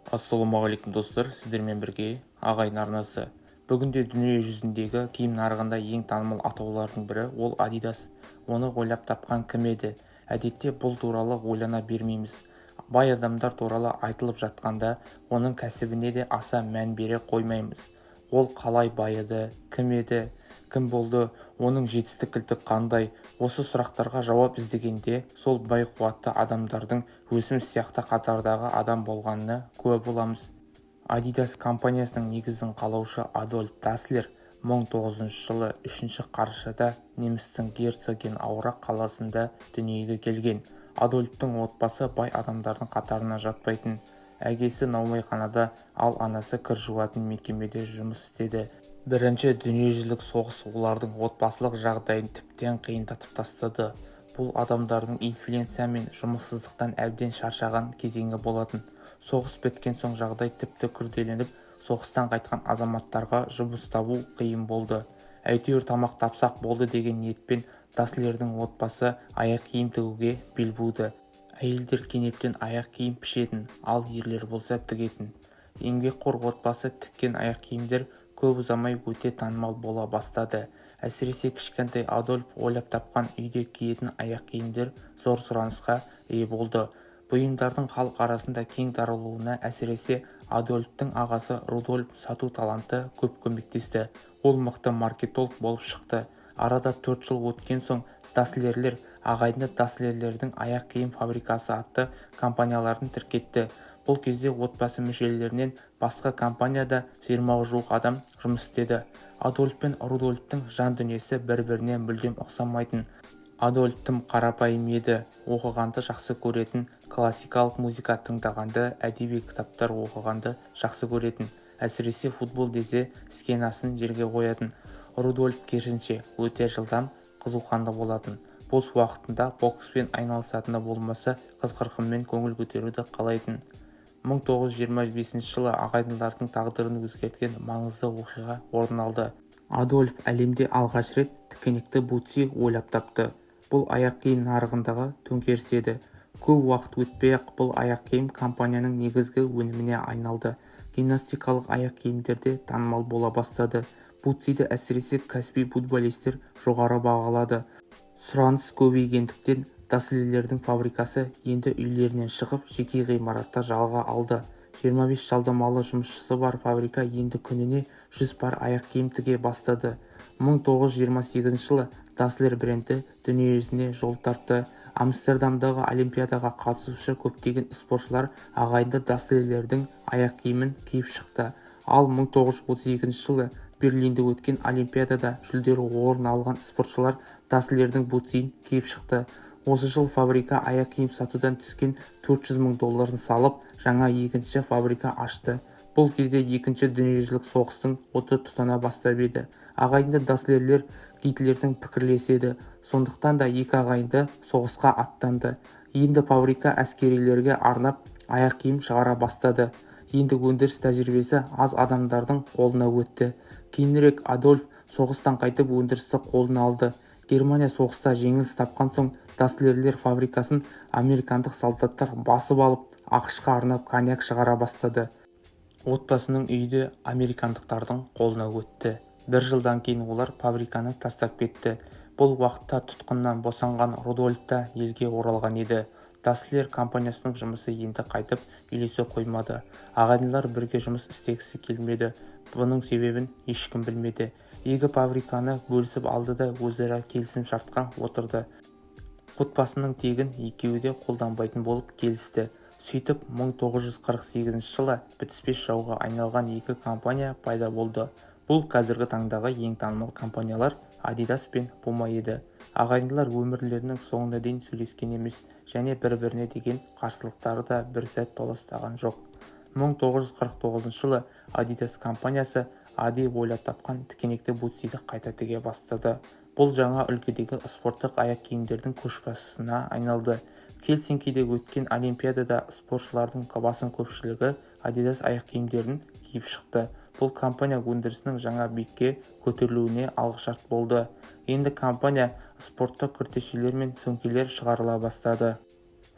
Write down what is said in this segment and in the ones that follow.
Ассалаумағалейкум достар, сіздермен бірге ағайын арнасы. Бүгінде дүние жүзіндегі киім нарығында ең танымал атаулардың бірі ол Adidas. Оны ойлап тапқан кім еді? Әдетте бұл туралы ойлана бермейміз. Бай адамдар туралы айтылып жатқанда оның кәсібіне де аса мән бере қоймаймыз. Ол қалай байыды, кім еді, кім болды, оның жетістік кілті қандай? Осы сұрақтарға жауап іздегенде сол бай қуатты адамдардың өзіміз сияқты қатардағы адам болғанына куә боламыз. Adidas компаниясының негізін қалаушы Адольф Даслер 1900 жылы 3 қарашада немістің Герцогенаурах қаласында дүниеге келген. Адольфтың отбасы бай адамдардың қатарына жатпайтын. Әкесі наубайханада, ал анасы кір жуатын мекемеде жұмыс істеді. Бірінші дүниежүзілік соғыс олардың отбасылық жағдайын тіптен қиындатып тастады. Бұл адамдардың инфляция мен жұмыссыздықтан әбден шаршаған кезеңі болатын. Соғыс біткен соң жағдай тіпті күрделеніп, соғыстан қайтқан азаматтарға жұмыс табу қиын болды. Әйтеуір тамақ тапсақ болды деген ниетпен Даслердің отбасы аяқ киім тігуге бел буды. Әйелдер кенептен аяқ киім пішетін, ал ерлер болса тігетін. Еңбекқор отбасы тіккен аяқ киімдер көп ұзамай өте танымал бола бастады. Әсіресе кішкентай Адольф ойлап тапқан үйде киетін аяқ киімдер зор сұранысқа ие болды. Бұйымдардың халық арасында кең таралуына әсіресе Адольфтың ағасы Рудольф сату таланты көп көмектесті. Ол мықты маркетолог болып шықты. Арада 4 жыл өткен соң Даслерлер ағайынды Даслерлердің аяқ киім фабрикасы атты компанияларын тіркетті. Бұл кезде отбасы мүшелерінен басқа компанияда 20-ға жуық адам жұмыс істеді. Адольф пен Рудольфтың жан дүниесі бір-біріне мүлдем ұқсамайтын. Адольф тым қарапайым еді, оқығанды жақсы көретін, классикалық музыка тыңдағанды, әдеби кітаптар оқығанды жақсы көретін, әсіресе футбол десе скенасын жерге қоятын. Рудольф керісінше өте жылдам, қызуқанды болатын. Бос уақытында бокспен айналысатыны болмаса, қыз-қырқынмен көңіл көтеруді қалайтын. 1925 жылы ағайындылардың тағдырын өзгерткен маңызды оқиға орын алды. Адольф әлемде алғаш рет тікенекті бутси ойлап тапты. Бұл аяқ киім нарығындағы төңкеріс еді. Көп уақыт өтпей-ақ бұл аяқ киім компанияның негізгі өніміне айналды. Гимнастикалық аяқ киімдерде танымал бола бастады. Бутсиді әсіресе кәсіби футболистер жоғары бағалады. Сұраныс көбейгендіктен Даслерлердің фабрикасы енді үйлерінен шығып жеке ғимаратта жалға алды. 25 жалдамалы жұмысшысы бар фабрика енді күніне 100 пар аяқ киім тіге бастады. 1928 жылы Даслер бренді дүние жүзіне жол тартты. Амстердамдағы олимпиадаға қатысушы көптеген спортшылар ағайынды Даслерлердің аяқ киімін киіп шықты. Ал 1932 жылы Берлинде өткен олимпиадада жүлделі орын алған спортшылар Даслердің бутсиін киіп шықты. Осы жыл фабрика аяқ киім сатудан түскен $400,000 салып, жаңа екінші фабрика ашты. Бұл кезде екінші дүниежүзілік соғыстың оты тұтана бастап еді. Ағайынды Даслерлер Гитлердің пікірлеседі. Сондықтан да екі ағайынды соғысқа аттанды. Енді фабрика әскерилерге арнап аяқ киім шығара бастады. Енді өндіріс тәжірибесі аз адамдардың қолына өтті. Кейінірек Адольф соғыстан қайтып өндірісті қолына алды. Германия соғыста жеңіліс тапқан соң Даслерлер фабрикасын американдық солдаттар басып алып, ақш-қа арнап коньяк шығара бастады. Отбасының үйі де американдықтардың қолына өтті. Бір жылдан кейін олар фабриканы тастап кетті. Бұл уақытта тұтқыннан босанған Рудольф та елге оралған еді. Даслер компаниясының жұмысы енді қайтып үйлесе қоймады. Ағайындылар бірге жұмыс істегісі келмеді. Бұның себебін ешкім білмеді. Екі фабриканы бөлісіп алды да өзара келісім шартқа отырды. Отбасының тегін екеуі де қолданбайтын болып келісті. Сөйтіп 1948 жылы бітіспес жауға айналған екі компания пайда болды. Бұл қазіргі таңдағы ең танымал компаниялар Adidas пен Puma еді. Ағайындылар өмірлерінің соңына дейін сөйлескен емес, және бір-біріне деген қарсылықтары да бір сәт толастаған жоқ. 1949 жылы Adidas компаниясы Ади ойлап тапқан тікенекті бутсиді қайта тіге бастады. Бұл жаңа үлгідегі спорттық аяқ киімдердің көшбасшысына айналды. Хельсинкиде өткен олимпиадада спортшылардың басым көпшілігі Adidas аяқ киімдерін киіп шықты. Бұл компания өндірісінің жаңа биікке көтерілуіне алғышарт болды. Енді компания спорттық күртешелер мен сөмкелер шығарыла бастады.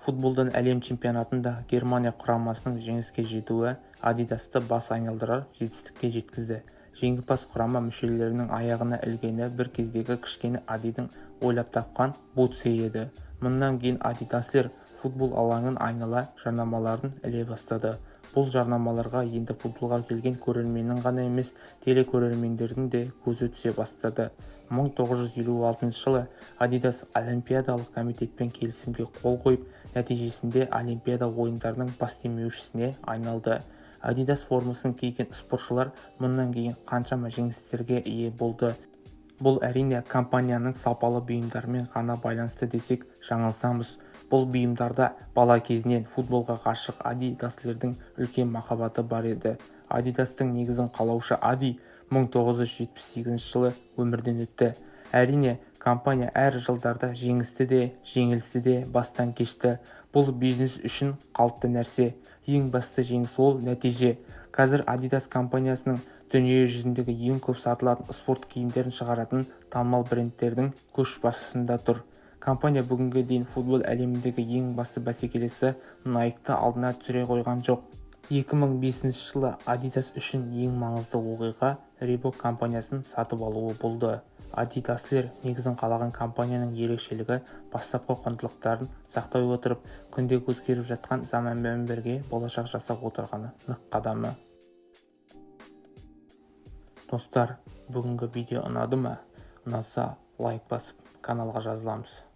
Футболдан әлем чемпионатында Германия құрамасының жеңіске жетуі Адидасты бас айналдырар жетістікке жеткізді. Жеңімпаз құрама мүшелерінің аяғына ілгені бір кездегі кішкене Адидің ойлап тапқан бутсы еді. Мұнан кейін Адидаслер футбол алаңын айнала жарнамаларын іле бастады. Бұл жарнамаларға енді футболға келген көрерменнің ғана емес, телекөрермендердің де көзі түсе бастады. 1956 жылы Адидас Олимпиадалық комитетпен келісімге қол қойып, нәтижесінде Олимпиада ойындарының бас демеушісіне айналды. Адидас формасын киген спортшылар мұнан кейін қаншама жеңістерге ие болды. Бұл әрине компанияның сапалы бұйымдарымен ғана байланысты десек жаңылсамыз. Бұл бұйымдарда бала кезінен футболға ғашық Адидаслердің үлкен махаббаты бар еді. Адидастың негізін қалаушы Ади 1978 жылы өмірден өтті. Әрине, компания әр жылдарда жеңісті де, жеңілісті де бастан кешті. Бұл бизнес үшін қалыпты нәрсе. Ең басты жеңіс ол нәтиже. Қазір Адидас компаниясының дүние жүзіндегі ең көп сатылатын спорт киімдерін шығаратын танымал брендтердің көшбасшысында тұр. Компания бүгінге дейін футбол әлеміндегі ең басты бәсекелесі Nike'ты алдына түсіре қойған жоқ. 2005 жылы Адидас үшін ең маңызды оқиға Reebok компаниясын сатып алуы болды. Адидаслер негізін қалаған компанияның ерекшелігі бастапқы құндылықтарын сақтай отырып, күнде өзгеріп жатқан заманмен бірге болашақ жасап отырғаны нық қадамы. Достар, бүгінгі видео ұнады ма? Ұнаса лайк басып, каналға жазыламыз.